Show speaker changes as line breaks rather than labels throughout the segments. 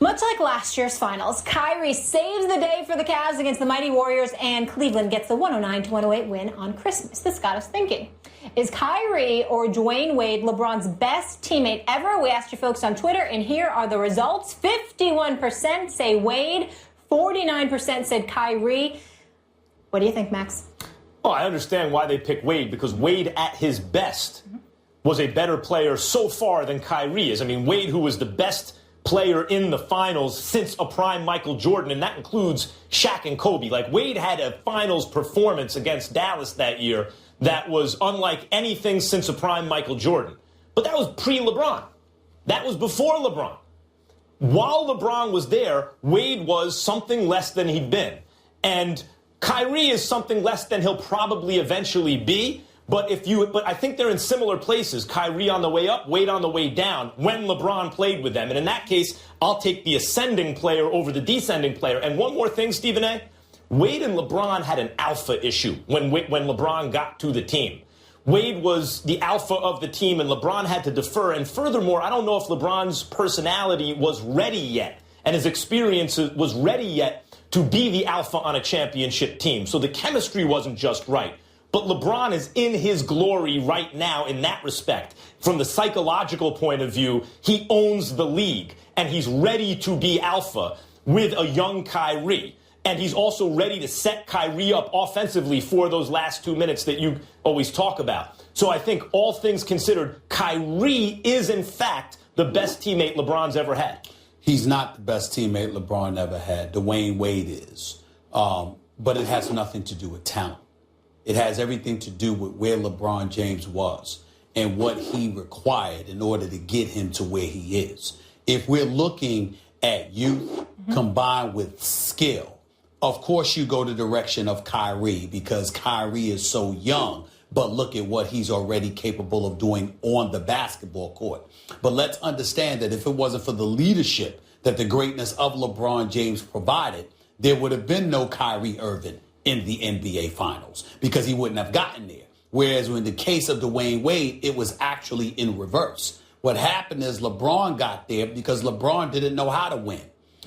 Much like last year's finals, Kyrie saves the day for the Cavs against the mighty Warriors, and Cleveland gets the 109-108 win on Christmas. This got us thinking. Is Kyrie or Dwayne Wade LeBron's best teammate ever? We asked you folks on Twitter, and here are the results. 51% say Wade, 49% said Kyrie. What do you think, Max?
Oh, I understand why they picked Wade, because Wade at his best was a better player so far than Kyrie is. I mean, Wade, who was the best player in the finals since a prime Michael Jordan, and that includes Shaq and Kobe. Like, Wade had a finals performance against Dallas that year that was unlike anything since a prime Michael Jordan. But that was pre-LeBron. That was before LeBron. While LeBron was there, Wade was something less than he'd been. And Kyrie is something less than he'll probably eventually be. But I think they're in similar places. Kyrie on the way up, Wade on the way down when LeBron played with them. And in that case, I'll take the ascending player over the descending player. And one more thing, Stephen A. Wade and LeBron had an alpha issue when LeBron got to the team. Wade was the alpha of the team, and LeBron had to defer. And furthermore, I don't know if LeBron's personality was ready yet and his experience was ready yet to be the alpha on a championship team. So the chemistry wasn't just right. But LeBron is in his glory right now in that respect. From the psychological point of view, he owns the league, and he's ready to be alpha with a young Kyrie. And he's also ready to set Kyrie up offensively for those last 2 minutes that you always talk about. So I think all things considered, Kyrie is, in fact, the best teammate LeBron's ever had.
He's not the best teammate LeBron ever had. Dwayne Wade is. But it has nothing to do with talent. It has everything to do with where LeBron James was and what he required in order to get him to where he is. If we're looking at youth combined with skill, of course you go the direction of Kyrie because Kyrie is so young, but look at what he's already capable of doing on the basketball court. But let's understand that if it wasn't for the leadership that the greatness of LeBron James provided, there would have been no Kyrie Irving in the NBA Finals because he wouldn't have gotten there. Whereas in the case of Dwayne Wade, it was actually in reverse. What happened is LeBron got there because LeBron didn't know how to win.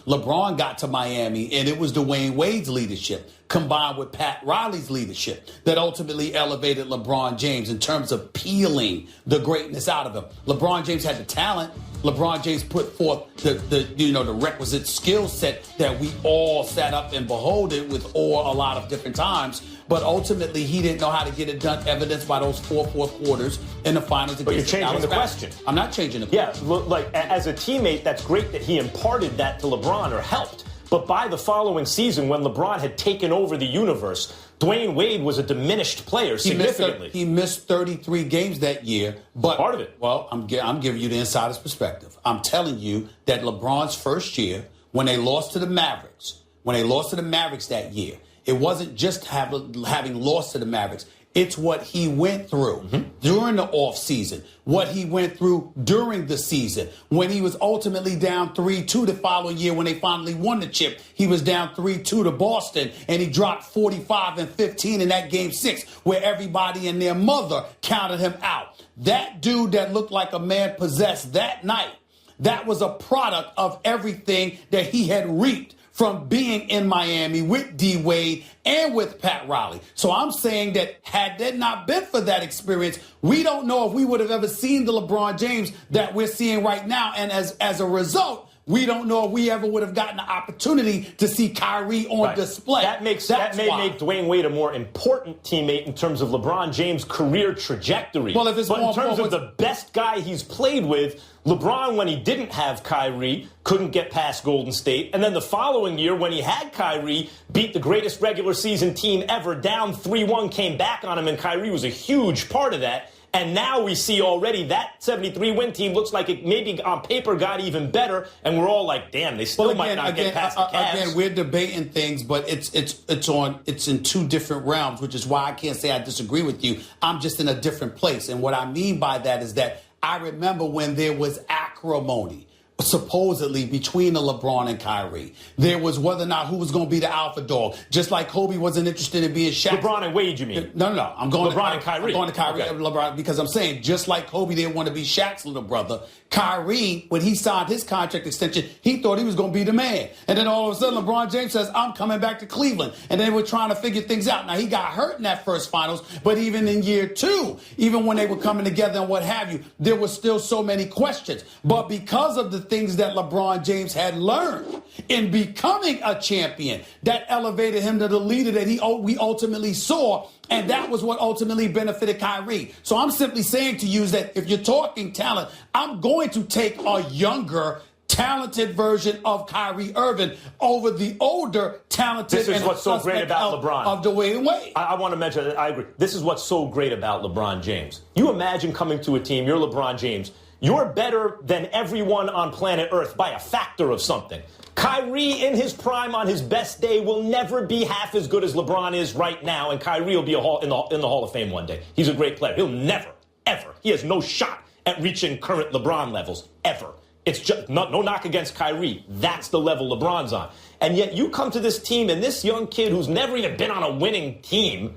LeBron got to Miami, and it was Dwayne Wade's leadership combined with Pat Riley's leadership that ultimately elevated LeBron James in terms of peeling the greatness out of him. LeBron James had the talent. LeBron James put forth the requisite skill set that we all sat up and beholded with awe a lot of different times. But ultimately, he didn't know how to get it done, evidenced by those fourth quarters in the finals.
But you're changing the question.
I'm not changing the question.
Yeah, like as a teammate, that's great that he imparted that to LeBron or helped. But by the following season, when LeBron had taken over the universe, Dwayne Wade was a diminished player significantly.
He missed 33 games that year. But
part of it.
Well, I'm giving you the insider's perspective. I'm telling you that LeBron's first year, when they lost to the Mavericks, that year, it wasn't just having lost to the Mavericks. It's what he went through during the offseason, what he went through during the season. When he was ultimately down 3-2 the following year when they finally won the chip, he was down 3-2 to Boston, and he dropped 45 and 15 in that Game 6 where everybody and their mother counted him out. That dude that looked like a man possessed that night, that was a product of everything that he had reaped from being in Miami with D. Wade and with Pat Riley. So I'm saying that had that not been for that experience, we don't know if we would have ever seen the LeBron James that we're seeing right now. And as a result, we don't know if we ever would have gotten the opportunity to see Kyrie on display.
That may make Dwayne Wade a more important teammate in terms of LeBron James' career trajectory.
Well, if
but in terms of the best guy he's played with, LeBron, when he didn't have Kyrie, couldn't get past Golden State. And then the following year, when he had Kyrie, beat the greatest regular season team ever, down 3-1, came back on him, and Kyrie was a huge part of that. And now we see already that 73-win team looks like it maybe on paper got even better, and we're all like, damn, they still might not get past the Cavs.
Again, we're debating things, but it's in two different realms, which is why I can't say I disagree with you. I'm just in a different place. And what I mean by that is that I remember when there was acrimony supposedly between the LeBron and Kyrie. There was whether or not who was going to be the alpha dog. Just like Kobe wasn't interested in being Shaq.
LeBron and Wade, you mean?
No. I'm going
LeBron and Kyrie.
I'm going to Kyrie
okay.
and LeBron because I'm saying just like Kobe didn't want to be Shaq's little brother, Kyrie, when he signed his contract extension, he thought he was going to be the man. And then all of a sudden, LeBron James says, I'm coming back to Cleveland. And then we're trying to figure things out. Now, he got hurt in that first finals, but even in year 2, even when they were coming together and what have you, there were still so many questions. But because of the things that LeBron James had learned in becoming a champion, that elevated him to the leader that we ultimately saw. And that was what ultimately benefited Kyrie. So I'm simply saying to you is that if you're talking talent, I'm going to take a younger, talented version of Kyrie Irving over the older, talented
this is what's so great about LeBron.
Of Dwayne Wade.
I want to mention that I agree. This is what's so great about LeBron James. You imagine coming to a team, you're LeBron James. You're better than everyone on planet Earth by a factor of something. Kyrie, in his prime, on his best day, will never be half as good as LeBron is right now, and Kyrie will be in the Hall of Fame one day. He's a great player. He'll never, ever. He has no shot at reaching current LeBron levels, ever. It's just no knock against Kyrie. That's the level LeBron's on. And yet you come to this team, and this young kid who's never even been on a winning team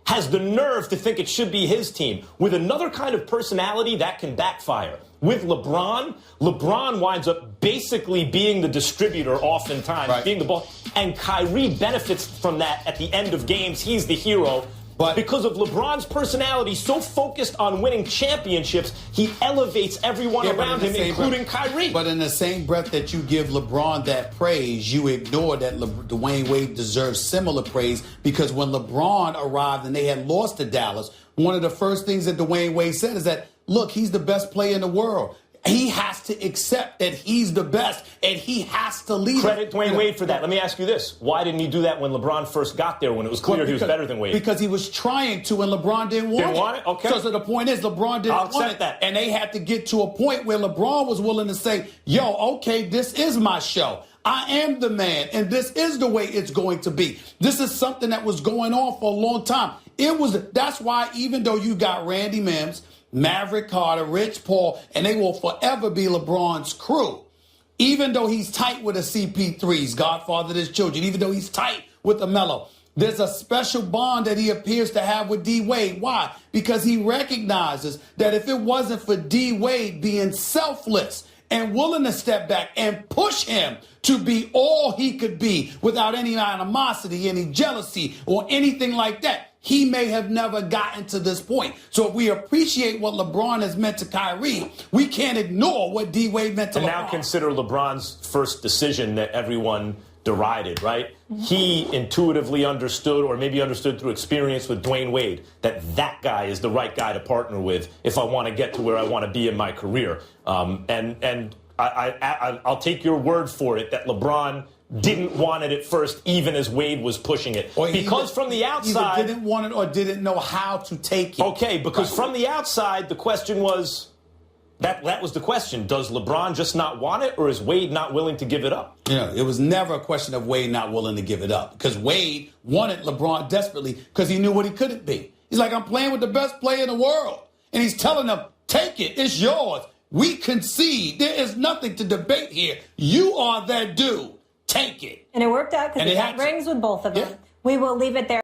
has the nerve to think it should be his team. With another kind of personality, that can backfire. With LeBron, LeBron winds up basically being the distributor oftentimes,
right.
being the ball. And Kyrie benefits from that at the end of games. He's the hero. But because of LeBron's personality, so focused on winning championships, he elevates everyone around him, including Kyrie.
But in the same breath that you give LeBron that praise, you ignore that Dwayne Wade deserves similar praise because when LeBron arrived and they had lost to Dallas, one of the first things that Dwayne Wade said is that, look, he's the best player in the world. He has to accept that he's the best, and he has to lead.
Credit Dwayne Wade for that. Let me ask you this. Why didn't he do that when LeBron first got there, when it was clear he was better than Wade?
Because he was trying to, and LeBron didn't want it.
Okay.
So the point is, LeBron didn't want it.
That.
And they had to get to a point where LeBron was willing to say, yo, okay, this is my show. I am the man, and this is the way it's going to be. This is something that was going on for a long time. That's why even though you got Randy Mims, Maverick Carter, Rich Paul, and they will forever be LeBron's crew. Even though he's tight with the CP3s, Godfather of his children, even though he's tight with the Melo, there's a special bond that he appears to have with D. Wade. Why? Because he recognizes that if it wasn't for D. Wade being selfless and willing to step back and push him to be all he could be without any animosity, any jealousy, or anything like that, he may have never gotten to this point. So if we appreciate what LeBron has meant to Kyrie, we can't ignore what D. Wade meant to LeBron.
And now consider LeBron's first decision that everyone derided, right? He intuitively understood, or maybe understood through experience with Dwayne Wade, that guy is the right guy to partner with if I want to get to where I want to be in my career. And I'll take your word for it that LeBron didn't want it at first, even as Wade was pushing it. Because from the outside...
Either didn't want it or didn't know how to take it.
Okay, because from the outside, the question was... That was the question. Does LeBron just not want it, or is Wade not willing to give it up?
You know, it was never a question of Wade not willing to give it up. Because Wade wanted LeBron desperately because he knew what he couldn't be. He's like, I'm playing with the best player in the world. And he's telling them, take it. It's yours. We concede. There is nothing to debate here. You are that dude. Take it.
And it worked out because he got rings with both of them.
Yeah.
We will leave it there.